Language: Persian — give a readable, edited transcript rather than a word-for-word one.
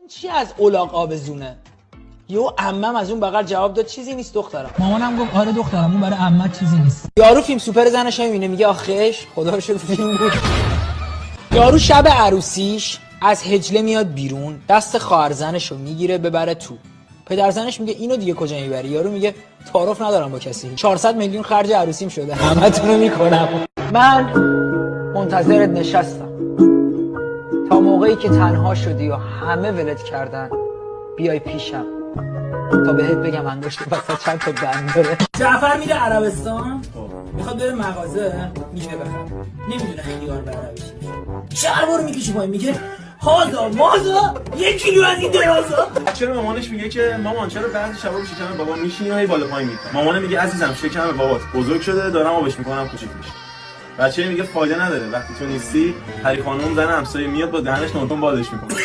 چی از الاغ آبزونه؟ یهو عمم از اون بغل جواب داد چیزی نیست دخترم. مامانم گفت آره دخترم اون برای عمت چیزی نیست. یارو فیلم سوپر زنش میبینه میگه آخش خدا رو شکر فیلم بود. یارو شب عروسیش از حجله میاد بیرون، دست خواهر زنشو میگیره ببره تو. پدر زنش میگه اینو دیگه کجا میبری؟ یارو میگه تعارف ندارم با کسی. 400 میلیون خرج عروسیم شده. همتونو میکنم. من منتظرت نشستم تا موقعی که تنها شدی و همه ولت کردن بیای پیشم تا بهت بگم انگشت وسط چند تا بند داره. جعفر میره عربستان، میخواد بره مغازه میگه بخره، نمیدونه خیار به عربی چیه. شلوار میکشه پایین میگه هازا مازا 1 کیلو از این درازا. چرا مامانش میگه که مامان چرا بعضی شبا شکم بابا میشینی و هی بالا پایین میکنی؟ مامان میگه عزیزم شکم بابات بزرگ شده دارم آبش میکنم کوچیک میشه. بچه میگه فایده نداره وقتی تو نیستی هری خانم زن همسایه میاد با دهنش نونتون بازش میکنه.